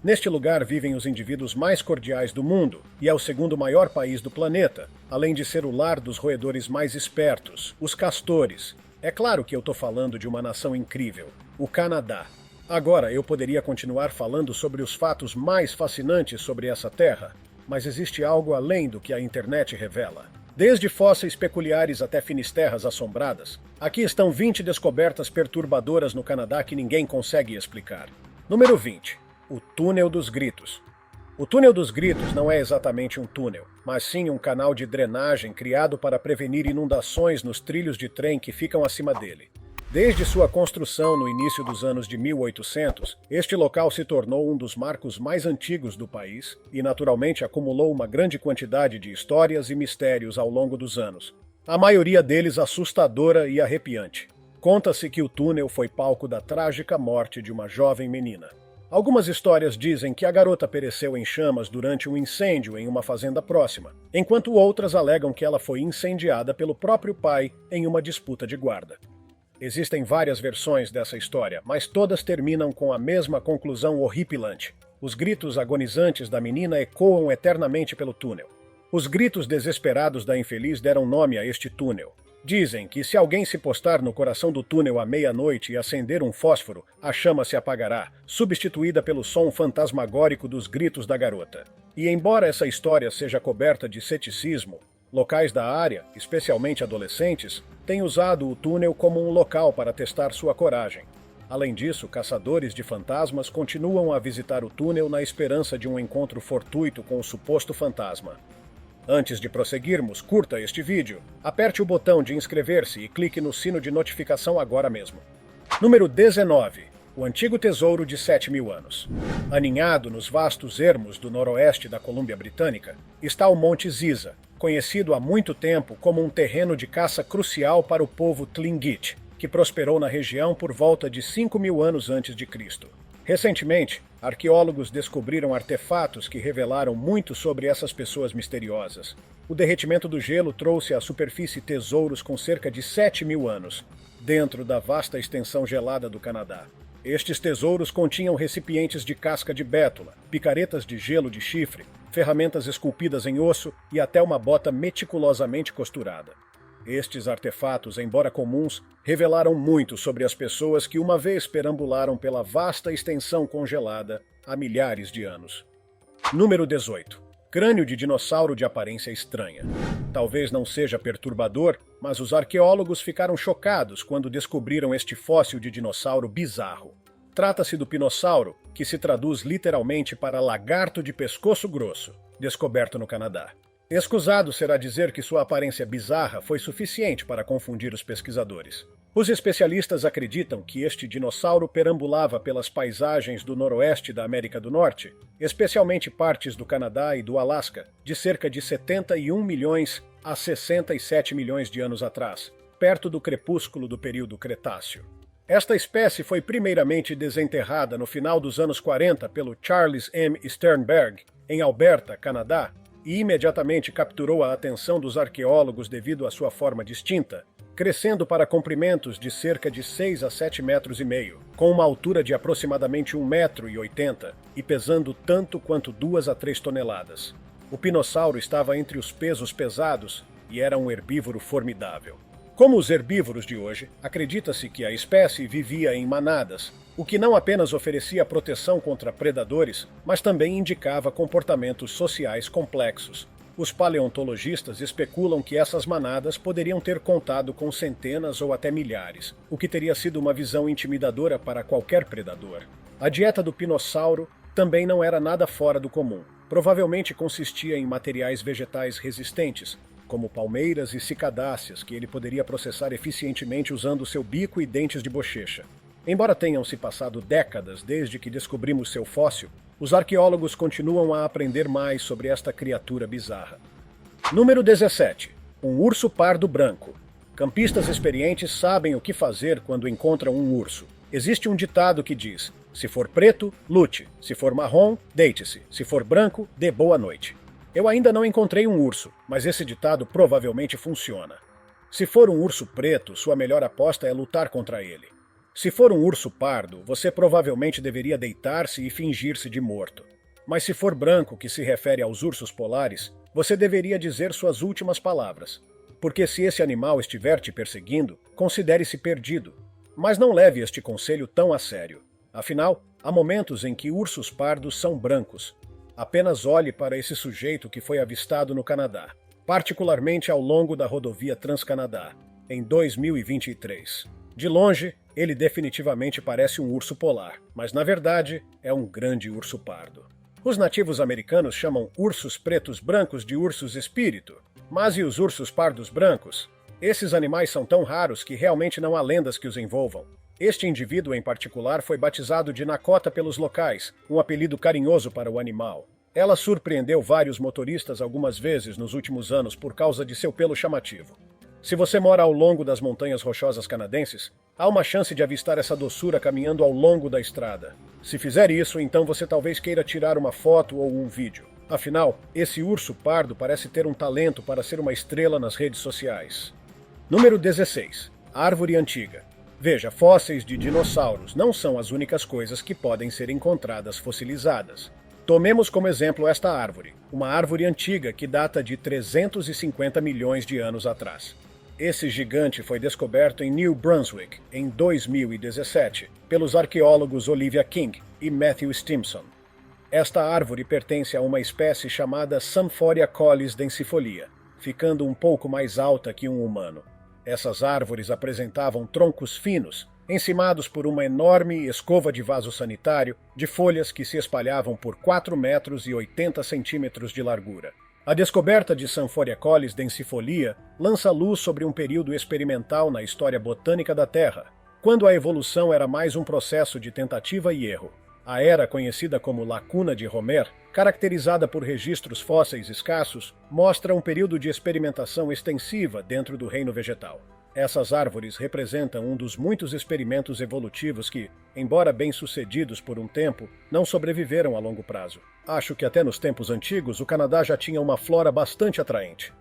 Neste lugar vivem os indivíduos mais cordiais do mundo e é o segundo maior país do planeta, além de ser o lar dos roedores mais espertos, os castores. É claro que eu estou falando de uma nação incrível, o Canadá. Agora, eu poderia continuar falando sobre os fatos mais fascinantes sobre essa terra, mas existe algo além do que a internet revela. Desde fósseis peculiares até finisterras assombradas, aqui estão 20 descobertas perturbadoras no Canadá que ninguém consegue explicar. Número 20. O Túnel dos Gritos. O Túnel dos Gritos não é exatamente um túnel, mas sim um canal de drenagem criado para prevenir inundações nos trilhos de trem que ficam acima dele. Desde sua construção no início dos anos de 1800, este local se tornou um dos marcos mais antigos do país e, naturalmente, acumulou uma grande quantidade de histórias e mistérios ao longo dos anos, a maioria deles assustadora e arrepiante. Conta-se que o túnel foi palco da trágica morte de uma jovem menina. Algumas histórias dizem que a garota pereceu em chamas durante um incêndio em uma fazenda próxima, enquanto outras alegam que ela foi incendiada pelo próprio pai em uma disputa de guarda. Existem várias versões dessa história, mas todas terminam com a mesma conclusão horripilante. Os gritos agonizantes da menina ecoam eternamente pelo túnel. Os gritos desesperados da infeliz deram nome a este túnel. Dizem que se alguém se postar no coração do túnel à meia-noite e acender um fósforo, a chama se apagará, substituída pelo som fantasmagórico dos gritos da garota. E embora essa história seja coberta de ceticismo, locais da área, especialmente adolescentes, têm usado o túnel como um local para testar sua coragem. Além disso, caçadores de fantasmas continuam a visitar o túnel na esperança de um encontro fortuito com o suposto fantasma. Antes de prosseguirmos, curta este vídeo, aperte o botão de inscrever-se e clique no sino de notificação agora mesmo. Número 19. O antigo tesouro de 7.000 anos. Aninhado nos vastos ermos do noroeste da Colômbia Britânica, está o Monte Ziza, conhecido há muito tempo como um terreno de caça crucial para o povo Tlingit, que prosperou na região por volta de 5.000 anos antes de Cristo. Recentemente, arqueólogos descobriram artefatos que revelaram muito sobre essas pessoas misteriosas. O derretimento do gelo trouxe à superfície tesouros com cerca de 7.000 anos, dentro da vasta extensão gelada do Canadá. Estes tesouros continham recipientes de casca de bétula, picaretas de gelo de chifre, ferramentas esculpidas em osso e até uma bota meticulosamente costurada. Estes artefatos, embora comuns, revelaram muito sobre as pessoas que uma vez perambularam pela vasta extensão congelada há milhares de anos. Número 18. Crânio de dinossauro de aparência estranha. Talvez não seja perturbador, mas os arqueólogos ficaram chocados quando descobriram este fóssil de dinossauro bizarro. Trata-se do pinossauro, que se traduz literalmente para lagarto de pescoço grosso, descoberto no Canadá. Escusado será dizer que sua aparência bizarra foi suficiente para confundir os pesquisadores. Os especialistas acreditam que este dinossauro perambulava pelas paisagens do noroeste da América do Norte, especialmente partes do Canadá e do Alasca, de cerca de 71 milhões a 67 milhões de anos atrás, perto do crepúsculo do período Cretáceo. Esta espécie foi primeiramente desenterrada no final dos anos 40 pelo Charles M. Sternberg, em Alberta, Canadá, e imediatamente capturou a atenção dos arqueólogos devido à sua forma distinta, crescendo para comprimentos de cerca de 6 a 7 metros e meio, com uma altura de aproximadamente 1,80 m e pesando tanto quanto 2 a 3 toneladas. O pinossauro estava entre os pesos pesados e era um herbívoro formidável. Como os herbívoros de hoje, acredita-se que a espécie vivia em manadas, o que não apenas oferecia proteção contra predadores, mas também indicava comportamentos sociais complexos. Os paleontologistas especulam que essas manadas poderiam ter contado com centenas ou até milhares, o que teria sido uma visão intimidadora para qualquer predador. A dieta do pinossauro também não era nada fora do comum. Provavelmente consistia em materiais vegetais resistentes, como palmeiras e cicadáceas, que ele poderia processar eficientemente usando seu bico e dentes de bochecha. Embora tenham se passado décadas desde que descobrimos seu fóssil, os arqueólogos continuam a aprender mais sobre esta criatura bizarra. Número 17. Um urso pardo branco. Campistas experientes sabem o que fazer quando encontram um urso. Existe um ditado que diz: se for preto, lute; se for marrom, deite-se; se for branco, dê boa noite. Eu ainda não encontrei um urso, mas esse ditado provavelmente funciona. Se for um urso preto, sua melhor aposta é lutar contra ele. Se for um urso pardo, você provavelmente deveria deitar-se e fingir-se de morto. Mas se for branco, que se refere aos ursos polares, você deveria dizer suas últimas palavras. Porque se esse animal estiver te perseguindo, considere-se perdido. Mas não leve este conselho tão a sério. Afinal, há momentos em que ursos pardos são brancos. Apenas olhe para esse sujeito que foi avistado no Canadá, particularmente ao longo da rodovia Trans-Canadá, em 2023. De longe, ele definitivamente parece um urso polar, mas na verdade é um grande urso pardo. Os nativos americanos chamam ursos pretos brancos de ursos espírito. Mas e os ursos pardos brancos? Esses animais são tão raros que realmente não há lendas que os envolvam. Este indivíduo em particular foi batizado de Nakota pelos locais, um apelido carinhoso para o animal. Ela surpreendeu vários motoristas algumas vezes nos últimos anos por causa de seu pelo chamativo. Se você mora ao longo das montanhas rochosas canadenses, há uma chance de avistar essa doçura caminhando ao longo da estrada. Se fizer isso, então você talvez queira tirar uma foto ou um vídeo. Afinal, esse urso pardo parece ter um talento para ser uma estrela nas redes sociais. Número 16. Árvore antiga. Veja, fósseis de dinossauros não são as únicas coisas que podem ser encontradas fossilizadas. Tomemos como exemplo esta árvore, uma árvore antiga que data de 350 milhões de anos atrás. Esse gigante foi descoberto em New Brunswick, em 2017, pelos arqueólogos Olivia King e Matthew Stimson. Esta árvore pertence a uma espécie chamada Samphoria collis densifolia, ficando um pouco mais alta que um humano. Essas árvores apresentavam troncos finos, encimados por uma enorme escova de vaso sanitário de folhas que se espalhavam por 4 metros e 80 centímetros de largura. A descoberta de Samphoria collis densifolia lança luz sobre um período experimental na história botânica da Terra, quando a evolução era mais um processo de tentativa e erro. A era conhecida como Lacuna de Homer, caracterizada por registros fósseis escassos, mostra um período de experimentação extensiva dentro do reino vegetal. Essas árvores representam um dos muitos experimentos evolutivos que, embora bem-sucedidos por um tempo, não sobreviveram a longo prazo. Acho que até nos tempos antigos o Canadá já tinha uma flora bastante atraente.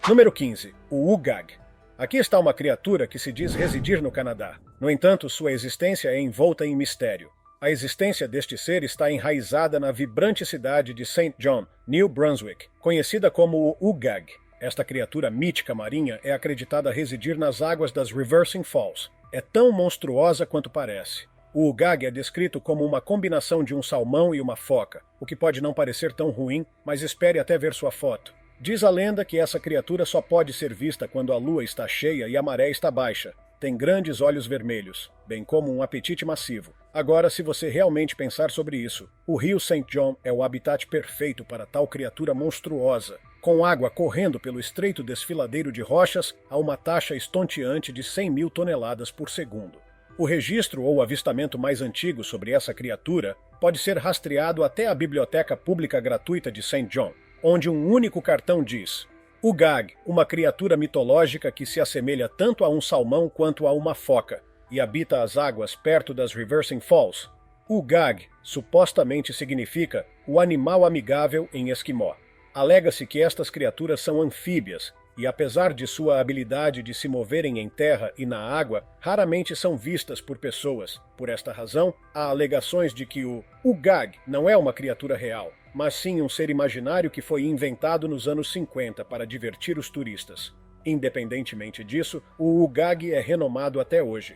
Número 15. O Ugag. Aqui está uma criatura que se diz residir no Canadá. No entanto, sua existência é envolta em mistério. A existência deste ser está enraizada na vibrante cidade de Saint John, New Brunswick, conhecida como o Ugag. Esta criatura mítica marinha é acreditada residir nas águas das Reversing Falls. É tão monstruosa quanto parece. O Ugag é descrito como uma combinação de um salmão e uma foca, o que pode não parecer tão ruim, mas espere até ver sua foto. Diz a lenda que essa criatura só pode ser vista quando a lua está cheia e a maré está baixa. Tem grandes olhos vermelhos, bem como um apetite massivo. Agora, se você realmente pensar sobre isso, o rio St. John é o habitat perfeito para tal criatura monstruosa, com água correndo pelo estreito desfiladeiro de rochas a uma taxa estonteante de 100 mil toneladas por segundo. O registro ou avistamento mais antigo sobre essa criatura pode ser rastreado até a Biblioteca Pública Gratuita de St. John, onde um único cartão diz: Ugag, uma criatura mitológica que se assemelha tanto a um salmão quanto a uma foca, e habita as águas perto das Reversing Falls. Ugag supostamente significa o animal amigável em esquimó. Alega-se que estas criaturas são anfíbias, e apesar de sua habilidade de se moverem em terra e na água, raramente são vistas por pessoas. Por esta razão, há alegações de que o Ugag não é uma criatura real, mas sim um ser imaginário que foi inventado nos anos 50 para divertir os turistas. Independentemente disso, o Ugag é renomado até hoje.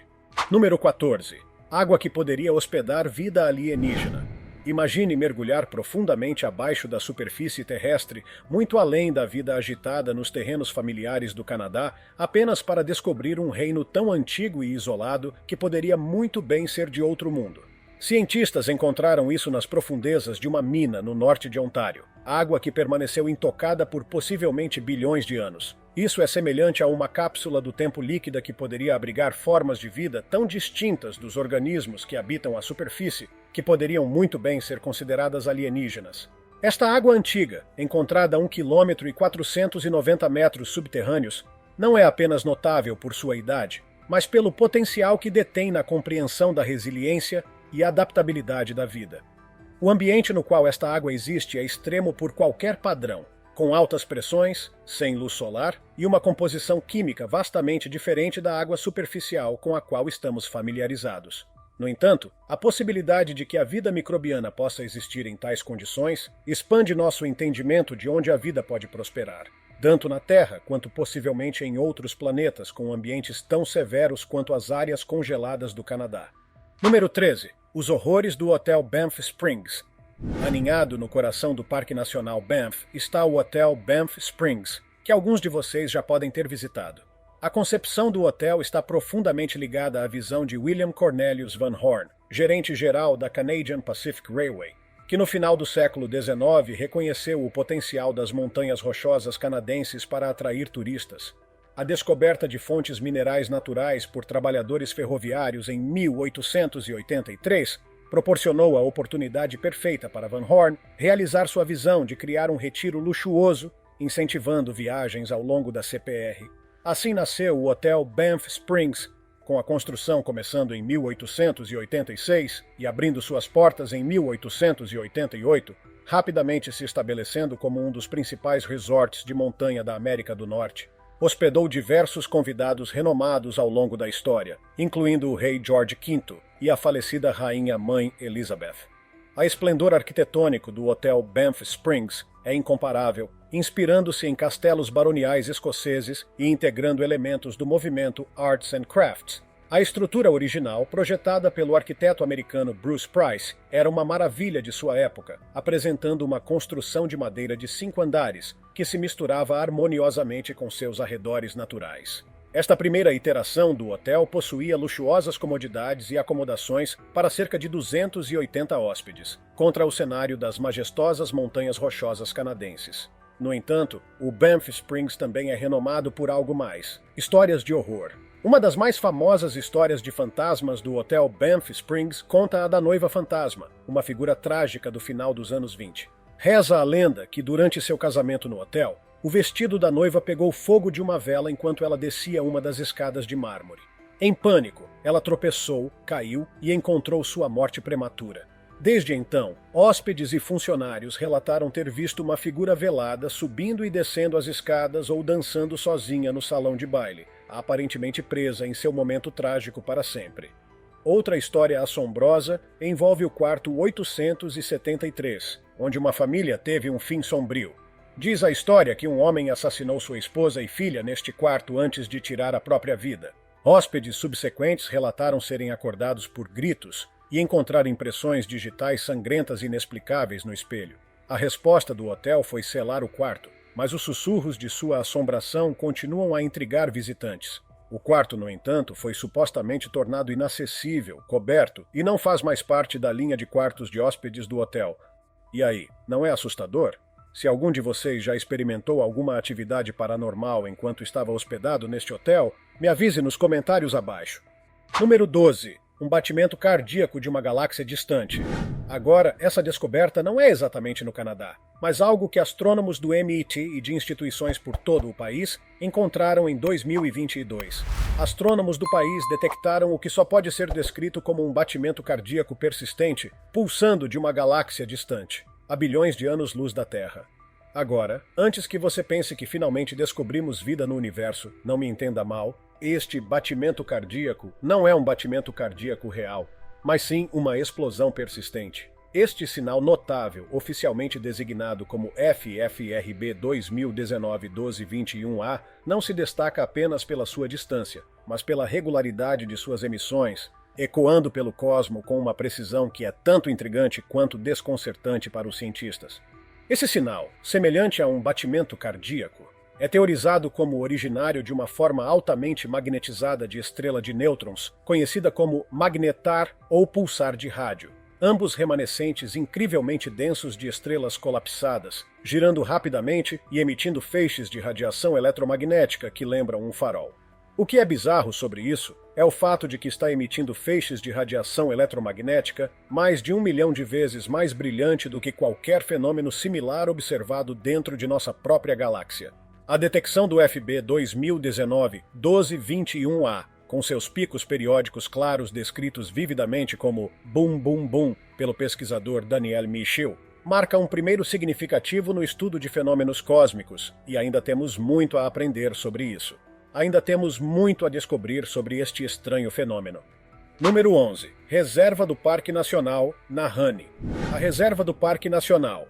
Número 14. Água que poderia hospedar vida alienígena. Imagine mergulhar profundamente abaixo da superfície terrestre, muito além da vida agitada nos terrenos familiares do Canadá, apenas para descobrir um reino tão antigo e isolado que poderia muito bem ser de outro mundo. Cientistas encontraram isso nas profundezas de uma mina no norte de Ontário, água que permaneceu intocada por possivelmente bilhões de anos. Isso é semelhante a uma cápsula do tempo líquida que poderia abrigar formas de vida tão distintas dos organismos que habitam a superfície, que poderiam muito bem ser consideradas alienígenas. Esta água antiga, encontrada a 1,490 km subterrâneos, não é apenas notável por sua idade, mas pelo potencial que detém na compreensão da resiliência e adaptabilidade da vida. O ambiente no qual esta água existe é extremo por qualquer padrão. com altas pressões, sem luz solar e uma composição química vastamente diferente da água superficial com a qual estamos familiarizados. No entanto, a possibilidade de que a vida microbiana possa existir em tais condições expande nosso entendimento de onde a vida pode prosperar, tanto na Terra quanto possivelmente em outros planetas com ambientes tão severos quanto as áreas congeladas do Canadá. Número 13. Os horrores do Hotel Banff Springs. Aninhado no coração do Parque Nacional Banff está o Hotel Banff Springs, que alguns de vocês já podem ter visitado. A concepção do hotel está profundamente ligada à visão de William Cornelius Van Horn, gerente-geral da Canadian Pacific Railway, que no final do século XIX reconheceu o potencial das montanhas rochosas canadenses para atrair turistas. A descoberta de fontes minerais naturais por trabalhadores ferroviários em 1883 proporcionou a oportunidade perfeita para Van Horn realizar sua visão de criar um retiro luxuoso, incentivando viagens ao longo da CPR. Assim nasceu o Hotel Banff Springs, com a construção começando em 1886 e abrindo suas portas em 1888, rapidamente se estabelecendo como um dos principais resorts de montanha da América do Norte. Hospedou diversos convidados renomados ao longo da história, incluindo o rei George V e a falecida rainha mãe Elizabeth. A esplendor arquitetônico do Hotel Banff Springs é incomparável, inspirando-se em castelos baroniais escoceses e integrando elementos do movimento Arts and Crafts. A estrutura original, projetada pelo arquiteto americano Bruce Price, era uma maravilha de sua época, apresentando uma construção de madeira de 5 andares, que se misturava harmoniosamente com seus arredores naturais. Esta primeira iteração do hotel possuía luxuosas comodidades e acomodações para cerca de 280 hóspedes, contra o cenário das majestosas montanhas rochosas canadenses. No entanto, o Banff Springs também é renomado por algo mais: histórias de horror. Uma das mais famosas histórias de fantasmas do Hotel Banff Springs conta a da noiva fantasma, uma figura trágica do final dos anos 20. Reza a lenda que, durante seu casamento no hotel, o vestido da noiva pegou fogo de uma vela enquanto ela descia uma das escadas de mármore. Em pânico, ela tropeçou, caiu e encontrou sua morte prematura. Desde então, hóspedes e funcionários relataram ter visto uma figura velada subindo e descendo as escadas ou dançando sozinha no salão de baile, aparentemente presa em seu momento trágico para sempre. Outra história assombrosa envolve o quarto 873, onde uma família teve um fim sombrio. Diz a história que um homem assassinou sua esposa e filha neste quarto antes de tirar a própria vida. Hóspedes subsequentes relataram serem acordados por gritos e encontrar impressões digitais sangrentas e inexplicáveis no espelho. A resposta do hotel foi selar o quarto, mas os sussurros de sua assombração continuam a intrigar visitantes. O quarto, no entanto, foi supostamente tornado inacessível, coberto, e não faz mais parte da linha de quartos de hóspedes do hotel. E aí, não é assustador? Se algum de vocês já experimentou alguma atividade paranormal enquanto estava hospedado neste hotel, me avise nos comentários abaixo. Número 12. Um batimento cardíaco de uma galáxia distante. Agora, essa descoberta não é exatamente no Canadá, mas algo que astrônomos do MIT e de instituições por todo o país encontraram em 2022. Astrônomos do país detectaram o que só pode ser descrito como um batimento cardíaco persistente, pulsando de uma galáxia distante, a bilhões de anos-luz da Terra. Agora, antes que você pense que finalmente descobrimos vida no universo, não me entenda mal, este batimento cardíaco não é um batimento cardíaco real, mas sim uma explosão persistente. Este sinal notável, oficialmente designado como FFRB 2019-1221A, não se destaca apenas pela sua distância, mas pela regularidade de suas emissões, ecoando pelo cosmo com uma precisão que é tanto intrigante quanto desconcertante para os cientistas. Esse sinal, semelhante a um batimento cardíaco, é teorizado como originário de uma forma altamente magnetizada de estrela de nêutrons, conhecida como magnetar ou pulsar de rádio, ambos remanescentes incrivelmente densos de estrelas colapsadas, girando rapidamente e emitindo feixes de radiação eletromagnética que lembram um farol. O que é bizarro sobre isso é o fato de que está emitindo feixes de radiação eletromagnética mais de 1 milhão de vezes mais brilhante do que qualquer fenômeno similar observado dentro de nossa própria galáxia. A detecção do FB 2019-1221A, com seus picos periódicos claros descritos vividamente como boom boom boom pelo pesquisador Daniel Michel, marca um primeiro significativo no estudo de fenômenos cósmicos, e ainda temos muito a aprender sobre isso. Ainda temos muito a descobrir sobre este estranho fenômeno. Número 11. Reserva do Parque Nacional Nahanni. A Reserva do Parque Nacional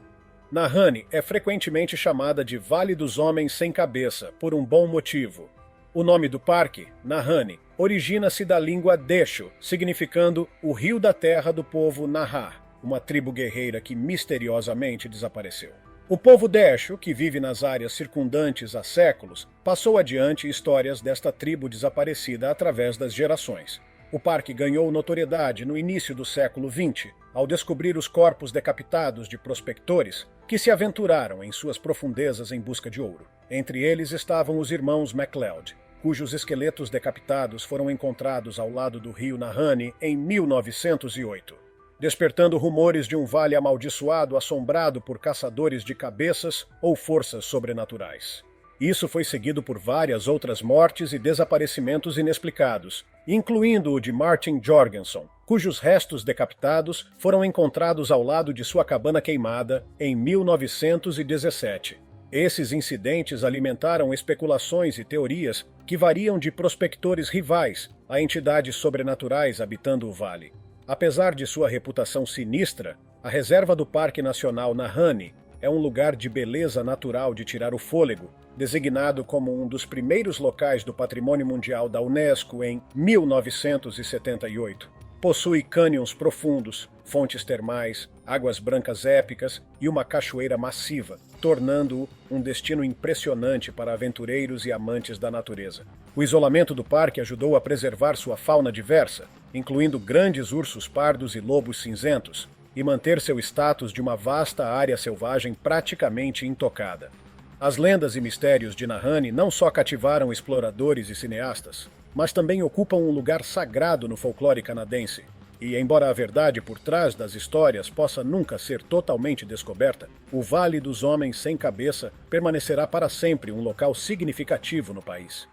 Nahanni é frequentemente chamada de Vale dos Homens Sem Cabeça, por um bom motivo. O nome do parque, Nahanni, origina-se da língua Desho, significando o rio da terra do povo Nahar, uma tribo guerreira que misteriosamente desapareceu. O povo Desho, que vive nas áreas circundantes há séculos, passou adiante histórias desta tribo desaparecida através das gerações. O parque ganhou notoriedade no início do século XX, ao descobrir os corpos decapitados de prospectores que se aventuraram em suas profundezas em busca de ouro. Entre eles estavam os irmãos MacLeod, cujos esqueletos decapitados foram encontrados ao lado do rio Nahanni em 1908, despertando rumores de um vale amaldiçoado assombrado por caçadores de cabeças ou forças sobrenaturais. Isso foi seguido por várias outras mortes e desaparecimentos inexplicados, incluindo o de Martin Jorgensen, cujos restos decapitados foram encontrados ao lado de sua cabana queimada em 1917. Esses incidentes alimentaram especulações e teorias que variam de prospectores rivais a entidades sobrenaturais habitando o vale. Apesar de sua reputação sinistra, a reserva do Parque Nacional Nahanni é um lugar de beleza natural de tirar o fôlego, designado como um dos primeiros locais do Patrimônio Mundial da Unesco em 1978. Possui cânions profundos, fontes termais, águas brancas épicas e uma cachoeira massiva, tornando-o um destino impressionante para aventureiros e amantes da natureza. O isolamento do parque ajudou a preservar sua fauna diversa, incluindo grandes ursos pardos e lobos cinzentos, e manter seu status de uma vasta área selvagem praticamente intocada. As lendas e mistérios de Nahanni não só cativaram exploradores e cineastas, mas também ocupam um lugar sagrado no folclore canadense. E, embora a verdade por trás das histórias possa nunca ser totalmente descoberta, o Vale dos Homens Sem Cabeça permanecerá para sempre um local significativo no país.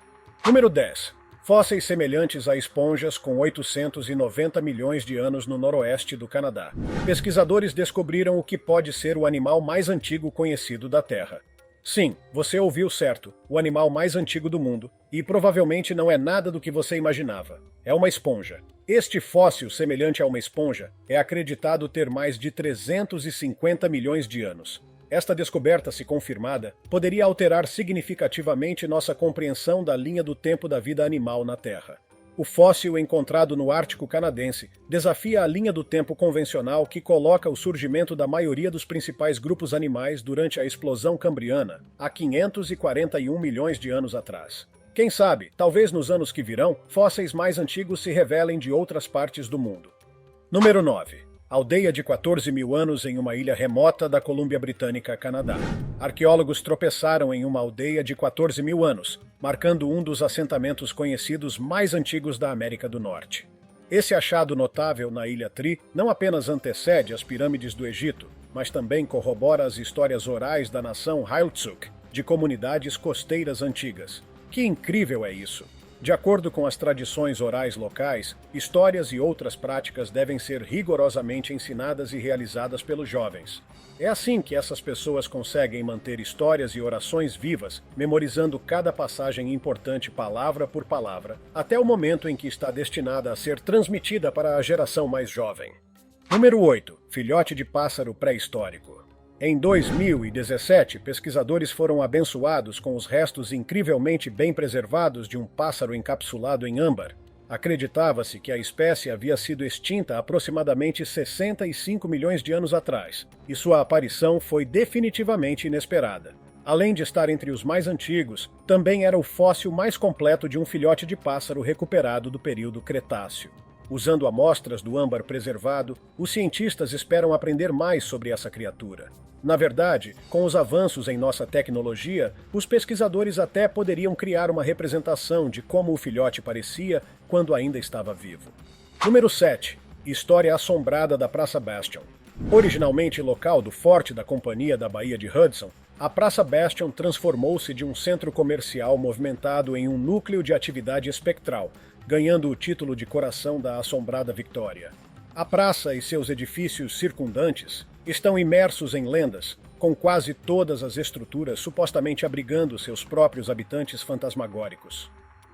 Número 10. Fósseis semelhantes a esponjas com 890 milhões de anos no noroeste do Canadá. Pesquisadores descobriram o que pode ser o animal mais antigo conhecido da Terra. Sim, você ouviu certo, o animal mais antigo do mundo, e provavelmente não é nada do que você imaginava. É uma esponja. Este fóssil, semelhante a uma esponja, é acreditado ter mais de 350 milhões de anos. Esta descoberta, se confirmada, poderia alterar significativamente nossa compreensão da linha do tempo da vida animal na Terra. O fóssil encontrado no Ártico canadense desafia a linha do tempo convencional que coloca o surgimento da maioria dos principais grupos animais durante a explosão cambriana, há 541 milhões de anos atrás. Quem sabe, talvez nos anos que virão, fósseis mais antigos se revelem de outras partes do mundo. Número 9. Aldeia de 14 mil anos em uma ilha remota da Colômbia Britânica, Canadá. Arqueólogos tropeçaram em uma aldeia de 14 mil anos, marcando um dos assentamentos conhecidos mais antigos da América do Norte. Esse achado notável na Ilha Tri não apenas antecede as pirâmides do Egito, mas também corrobora as histórias orais da nação Heiltsuk, de comunidades costeiras antigas. Que incrível é isso! De acordo com as tradições orais locais, histórias e outras práticas devem ser rigorosamente ensinadas e realizadas pelos jovens. É assim que essas pessoas conseguem manter histórias e orações vivas, memorizando cada passagem importante palavra por palavra, até o momento em que está destinada a ser transmitida para a geração mais jovem. Número 8. Filhote de pássaro pré-histórico. Em 2017, pesquisadores foram abençoados com os restos incrivelmente bem preservados de um pássaro encapsulado em âmbar. Acreditava-se que a espécie havia sido extinta aproximadamente 65 milhões de anos atrás, e sua aparição foi definitivamente inesperada. Além de estar entre os mais antigos, também era o fóssil mais completo de um filhote de pássaro recuperado do período Cretáceo. Usando amostras do âmbar preservado, os cientistas esperam aprender mais sobre essa criatura. Na verdade, com os avanços em nossa tecnologia, os pesquisadores até poderiam criar uma representação de como o filhote parecia quando ainda estava vivo. Número 7. História assombrada da Praça Bastion. Originalmente local do Forte da Companhia da Baía de Hudson, a Praça Bastion transformou-se de um centro comercial movimentado em um núcleo de atividade espectral, ganhando o título de Coração da Assombrada Victória. A praça e seus edifícios circundantes, Estão imersos em lendas, com quase todas as estruturas supostamente abrigando seus próprios habitantes fantasmagóricos.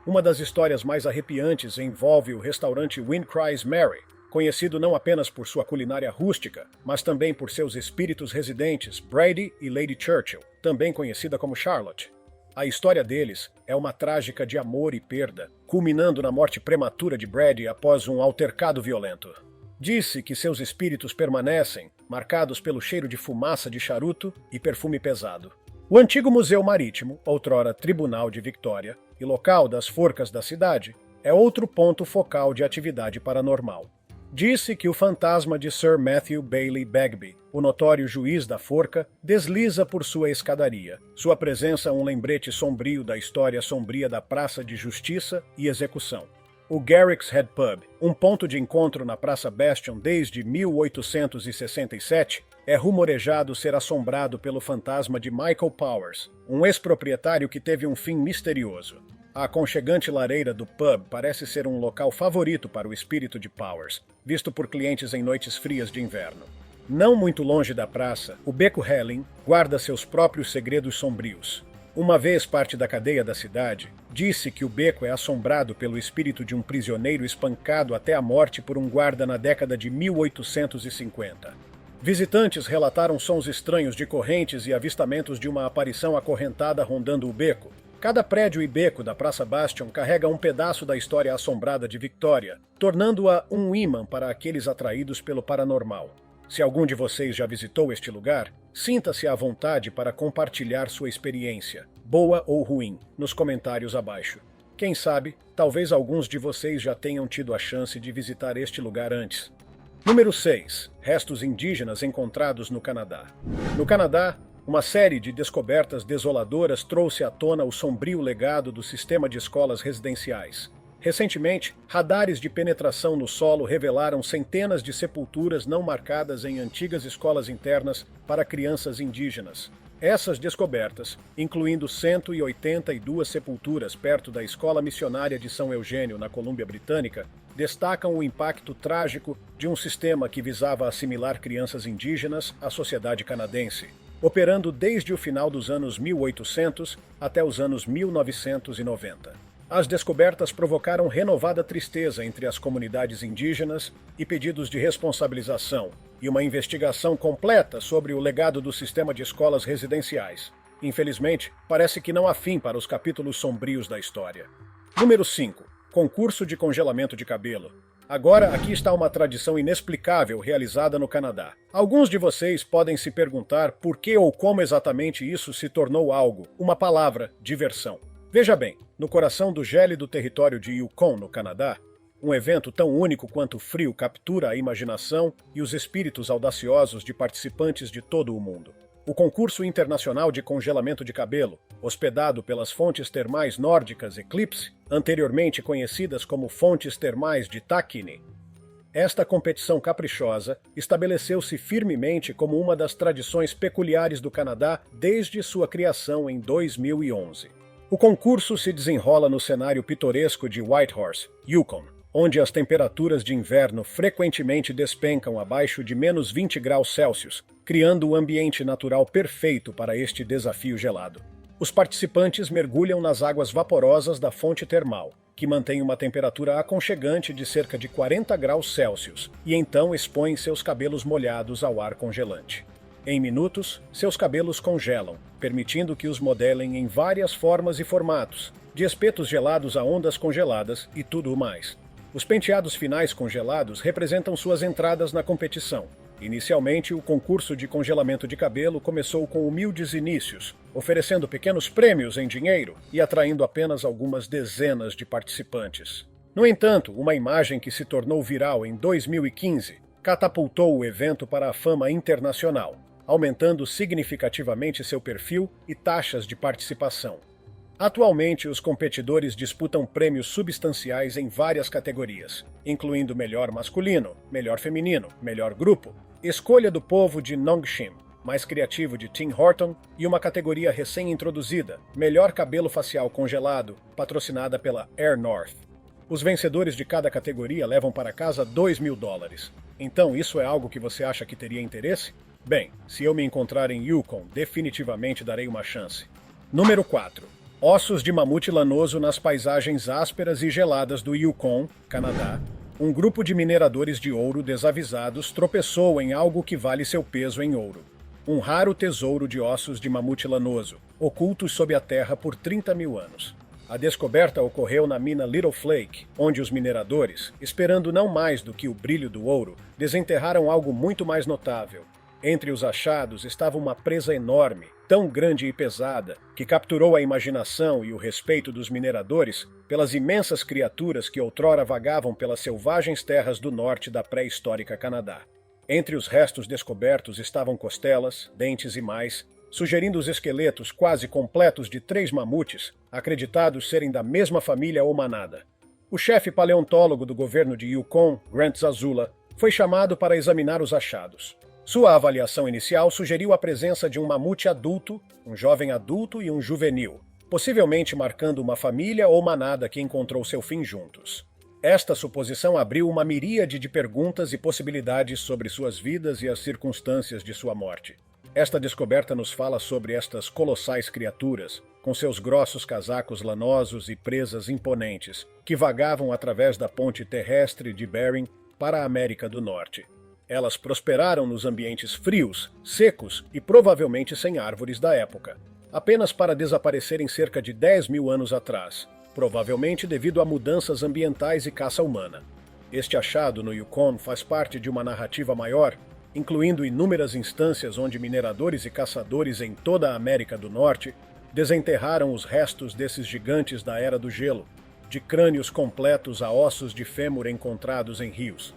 Uma das histórias mais arrepiantes envolve o restaurante Wind Cries Mary, conhecido não apenas por sua culinária rústica, mas também por seus espíritos residentes, Brady e Lady Churchill, também conhecida como Charlotte. A história deles é uma trágica de amor e perda, culminando na morte prematura de Brady após um altercado violento. Disse que seus espíritos permanecem, marcados pelo cheiro de fumaça de charuto e perfume pesado. O antigo Museu Marítimo, outrora Tribunal de Victoria, e local das forcas da cidade, é outro ponto focal de atividade paranormal. Disse que o fantasma de Sir Matthew Bailey Bagby, o notório juiz da forca, desliza por sua escadaria. Sua presença um lembrete sombrio da história sombria da Praça de Justiça e Execução. O Garrick's Head Pub, um ponto de encontro na Praça Bastion desde 1867, é rumorejado ser assombrado pelo fantasma de Michael Powers, um ex-proprietário que teve um fim misterioso. A aconchegante lareira do pub parece ser um local favorito para o espírito de Powers, visto por clientes em noites frias de inverno. Não muito longe da praça, o Beco Helling guarda seus próprios segredos sombrios. Uma vez parte da cadeia da cidade, disse que o beco é assombrado pelo espírito de um prisioneiro espancado até a morte por um guarda na década de 1850. Visitantes relataram sons estranhos de correntes e avistamentos de uma aparição acorrentada rondando o beco. Cada prédio e beco da Praça Bastion carrega um pedaço da história assombrada de Victoria, tornando-a um ímã para aqueles atraídos pelo paranormal. Se algum de vocês já visitou este lugar, sinta-se à vontade para compartilhar sua experiência, boa ou ruim, nos comentários abaixo. Quem sabe, talvez alguns de vocês já tenham tido a chance de visitar este lugar antes. Número 6. Restos indígenas encontrados no Canadá. No Canadá, uma série de descobertas desoladoras trouxe à tona o sombrio legado do sistema de escolas residenciais. Recentemente, radares de penetração no solo revelaram centenas de sepulturas não marcadas em antigas escolas internas para crianças indígenas. Essas descobertas, incluindo 182 sepulturas perto da Escola Missionária de São Eugênio, na Colômbia Britânica, destacam o impacto trágico de um sistema que visava assimilar crianças indígenas à sociedade canadense, operando desde o final dos anos 1800 até os anos 1990. As descobertas provocaram renovada tristeza entre as comunidades indígenas e pedidos de responsabilização e uma investigação completa sobre o legado do sistema de escolas residenciais. Infelizmente, parece que não há fim para os capítulos sombrios da história. Número 5. Concurso de congelamento de cabelo. Agora, aqui está uma tradição inexplicável realizada no Canadá. Alguns de vocês podem se perguntar por que ou como exatamente isso se tornou algo, uma palavra, diversão. Veja bem, no coração do gélido território de Yukon, no Canadá, um evento tão único quanto frio captura a imaginação e os espíritos audaciosos de participantes de todo o mundo. O concurso internacional de congelamento de cabelo, hospedado pelas fontes termais nórdicas Eclipse, anteriormente conhecidas como fontes termais de Takini. Esta competição caprichosa estabeleceu-se firmemente como uma das tradições peculiares do Canadá desde sua criação em 2011. O concurso se desenrola no cenário pitoresco de Whitehorse, Yukon, onde as temperaturas de inverno frequentemente despencam abaixo de menos 20 graus Celsius, criando o ambiente natural perfeito para este desafio gelado. Os participantes mergulham nas águas vaporosas da fonte termal, que mantém uma temperatura aconchegante de cerca de 40 graus Celsius, e então expõem seus cabelos molhados ao ar congelante. Em minutos, seus cabelos congelam, permitindo que os modelem em várias formas e formatos, de espetos gelados a ondas congeladas e tudo o mais. Os penteados finais congelados representam suas entradas na competição. Inicialmente, o concurso de congelamento de cabelo começou com humildes inícios, oferecendo pequenos prêmios em dinheiro e atraindo apenas algumas dezenas de participantes. No entanto, uma imagem que se tornou viral em 2015 catapultou o evento para a fama internacional, aumentando significativamente seu perfil e taxas de participação. Atualmente, os competidores disputam prêmios substanciais em várias categorias, incluindo melhor masculino, melhor feminino, melhor grupo, escolha do povo de Nongshim, mais criativo de Tim Horton e uma categoria recém-introduzida, melhor cabelo facial congelado, patrocinada pela Air North. Os vencedores de cada categoria levam para casa $2.000. Então, isso é algo que você acha que teria interesse? Bem, se eu me encontrar em Yukon, definitivamente darei uma chance. Número 4. Ossos de mamute lanoso nas paisagens ásperas e geladas do Yukon, Canadá. Um grupo de mineradores de ouro desavisados tropeçou em algo que vale seu peso em ouro. Um raro tesouro de ossos de mamute lanoso, ocultos sob a terra por 30 mil anos. A descoberta ocorreu na mina Little Flake, onde os mineradores, esperando não mais do que o brilho do ouro, desenterraram algo muito mais notável. Entre os achados estava uma presa enorme, tão grande e pesada, que capturou a imaginação e o respeito dos mineradores pelas imensas criaturas que outrora vagavam pelas selvagens terras do norte da pré-histórica Canadá. Entre os restos descobertos estavam costelas, dentes e mais, sugerindo os esqueletos quase completos de 3 mamutes, acreditados serem da mesma família ou manada. O chefe paleontólogo do governo de Yukon, Grant Zazula, foi chamado para examinar os achados. Sua avaliação inicial sugeriu a presença de um mamute adulto, um jovem adulto e um juvenil, possivelmente marcando uma família ou manada que encontrou seu fim juntos. Esta suposição abriu uma miríade de perguntas e possibilidades sobre suas vidas e as circunstâncias de sua morte. Esta descoberta nos fala sobre estas colossais criaturas, com seus grossos casacos lanosos e presas imponentes, que vagavam através da ponte terrestre de Bering para a América do Norte. Elas prosperaram nos ambientes frios, secos e provavelmente sem árvores da época, apenas para desaparecerem cerca de 10 mil anos atrás, provavelmente devido a mudanças ambientais e caça humana. Este achado no Yukon faz parte de uma narrativa maior, incluindo inúmeras instâncias onde mineradores e caçadores em toda a América do Norte desenterraram os restos desses gigantes da Era do Gelo, de crânios completos a ossos de fêmur encontrados em rios.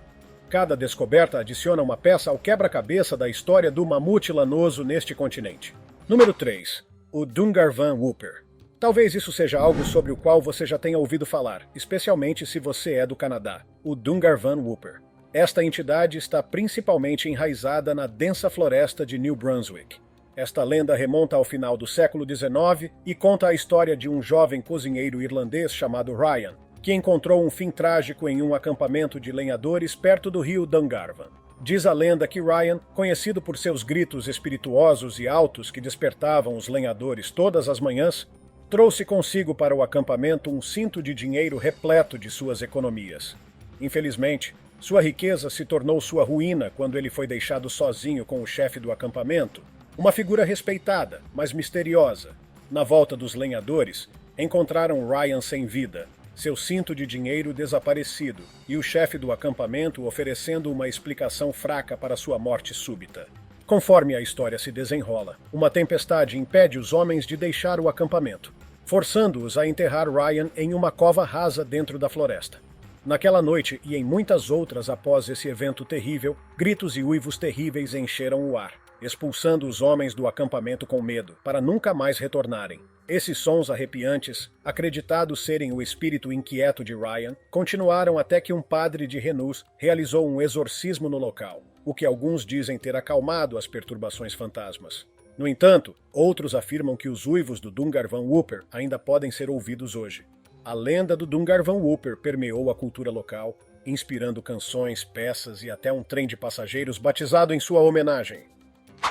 Cada descoberta adiciona uma peça ao quebra-cabeça da história do mamute lanoso neste continente. Número 3. O Dungarvan Whooper. Talvez isso seja algo sobre o qual você já tenha ouvido falar, especialmente se você é do Canadá. O Dungarvan Whooper. Esta entidade está principalmente enraizada na densa floresta de New Brunswick. Esta lenda remonta ao final do século XIX e conta a história de um jovem cozinheiro irlandês chamado Ryan, que encontrou um fim trágico em um acampamento de lenhadores perto do rio Dungarvan. Diz a lenda que Ryan, conhecido por seus gritos espirituosos e altos que despertavam os lenhadores todas as manhãs, trouxe consigo para o acampamento um cinto de dinheiro repleto de suas economias. Infelizmente, sua riqueza se tornou sua ruína quando ele foi deixado sozinho com o chefe do acampamento, uma figura respeitada, mas misteriosa. Na volta dos lenhadores, encontraram Ryan sem vida, seu cinto de dinheiro desaparecido e o chefe do acampamento oferecendo uma explicação fraca para sua morte súbita. Conforme a história se desenrola, uma tempestade impede os homens de deixar o acampamento, forçando-os a enterrar Ryan em uma cova rasa dentro da floresta. Naquela noite e em muitas outras após esse evento terrível, gritos e uivos terríveis encheram o ar, expulsando os homens do acampamento com medo, para nunca mais retornarem. Esses sons arrepiantes, acreditados serem o espírito inquieto de Ryan, continuaram até que um padre de Renus realizou um exorcismo no local, o que alguns dizem ter acalmado as perturbações fantasmas. No entanto, outros afirmam que os uivos do Dungarvan Whooper ainda podem ser ouvidos hoje. A lenda do Dungarvan Whooper permeou a cultura local, inspirando canções, peças e até um trem de passageiros batizado em sua homenagem.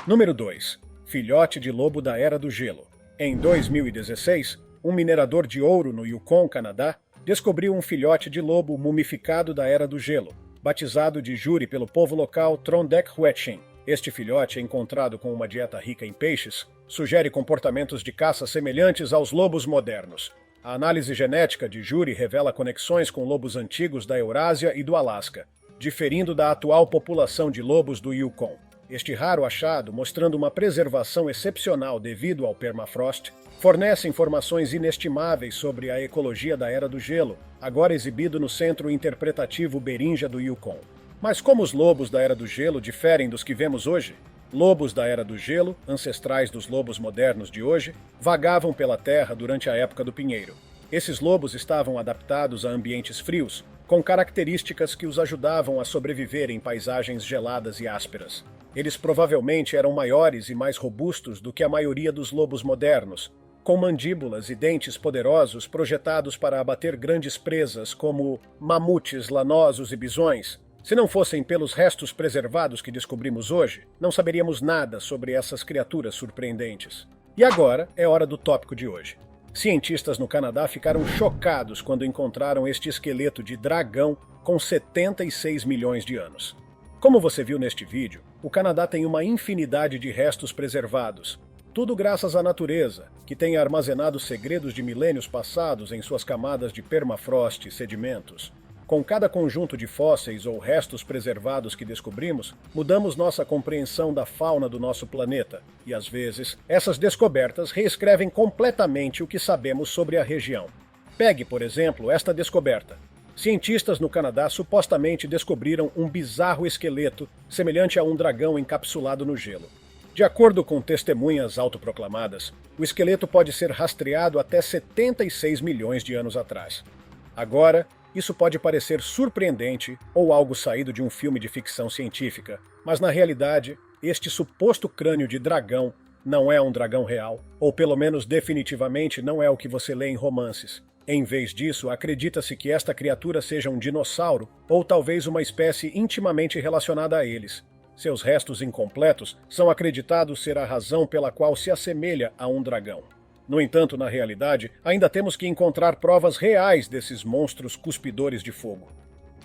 Número 2. Filhote de lobo da Era do Gelo. Em 2016, um minerador de ouro no Yukon, Canadá, descobriu um filhote de lobo mumificado da Era do Gelo, batizado de jure pelo povo local Trondek Huetchin. Este filhote, encontrado com uma dieta rica em peixes, sugere comportamentos de caça semelhantes aos lobos modernos. A análise genética de jure revela conexões com lobos antigos da Eurásia e do Alasca, diferindo da atual população de lobos do Yukon. Este raro achado, mostrando uma preservação excepcional devido ao permafrost, fornece informações inestimáveis sobre a ecologia da Era do Gelo, agora exibido no Centro Interpretativo Beringia do Yukon. Mas como os lobos da Era do Gelo diferem dos que vemos hoje? Lobos da Era do Gelo, ancestrais dos lobos modernos de hoje, vagavam pela terra durante a época do pinheiro. Esses lobos estavam adaptados a ambientes frios, com características que os ajudavam a sobreviver em paisagens geladas e ásperas. Eles provavelmente eram maiores e mais robustos do que a maioria dos lobos modernos, com mandíbulas e dentes poderosos projetados para abater grandes presas como mamutes lanosos e bisões. Se não fossem pelos restos preservados que descobrimos hoje, não saberíamos nada sobre essas criaturas surpreendentes. E agora é hora do tópico de hoje. Cientistas no Canadá ficaram chocados quando encontraram este esqueleto de dragão com 76 milhões de anos. Como você viu neste vídeo, o Canadá tem uma infinidade de restos preservados. Tudo graças à natureza, que tem armazenado segredos de milênios passados em suas camadas de permafrost e sedimentos. Com cada conjunto de fósseis ou restos preservados que descobrimos, mudamos nossa compreensão da fauna do nosso planeta, e às vezes, essas descobertas reescrevem completamente o que sabemos sobre a região. Pegue, por exemplo, esta descoberta. Cientistas no Canadá supostamente descobriram um bizarro esqueleto semelhante a um dragão encapsulado no gelo. De acordo com testemunhas autoproclamadas, o esqueleto pode ser rastreado até 76 milhões de anos atrás. Agora, isso pode parecer surpreendente ou algo saído de um filme de ficção científica, mas na realidade, este suposto crânio de dragão não é um dragão real, ou pelo menos definitivamente não é o que você lê em romances. Em vez disso, acredita-se que esta criatura seja um dinossauro ou talvez uma espécie intimamente relacionada a eles. Seus restos incompletos são acreditados ser a razão pela qual se assemelha a um dragão. No entanto, na realidade, ainda temos que encontrar provas reais desses monstros cuspidores de fogo.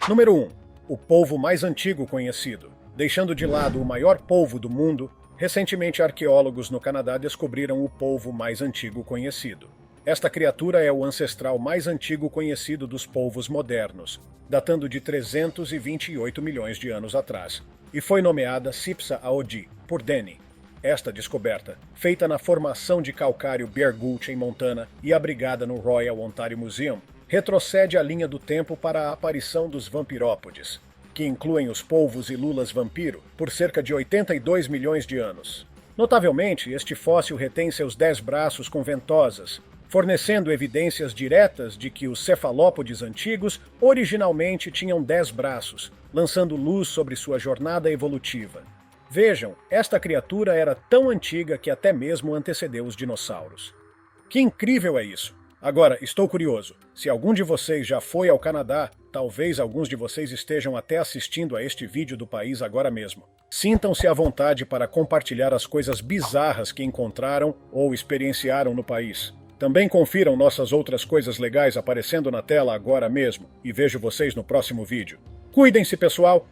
Número 1. O polvo mais antigo conhecido. Deixando de lado o maior polvo do mundo, recentemente arqueólogos no Canadá descobriram o polvo mais antigo conhecido. Esta criatura é o ancestral mais antigo conhecido dos polvos modernos, datando de 328 milhões de anos atrás, e foi nomeada Sipsa Aodi, por Denny. Esta descoberta, feita na formação de calcário Bear Gulch em Montana e abrigada no Royal Ontario Museum, retrocede a linha do tempo para a aparição dos vampirópodes, que incluem os polvos e lulas vampiro, por cerca de 82 milhões de anos. Notavelmente, este fóssil retém seus 10 braços com ventosas, fornecendo evidências diretas de que os cefalópodes antigos originalmente tinham 10 braços, lançando luz sobre sua jornada evolutiva. Vejam, esta criatura era tão antiga que até mesmo antecedeu os dinossauros. Que incrível é isso! Agora, estou curioso. Se algum de vocês já foi ao Canadá, talvez alguns de vocês estejam até assistindo a este vídeo do país agora mesmo. Sintam-se à vontade para compartilhar as coisas bizarras que encontraram ou experienciaram no país. Também confiram nossas outras coisas legais aparecendo na tela agora mesmo, e vejo vocês no próximo vídeo. Cuidem-se, pessoal!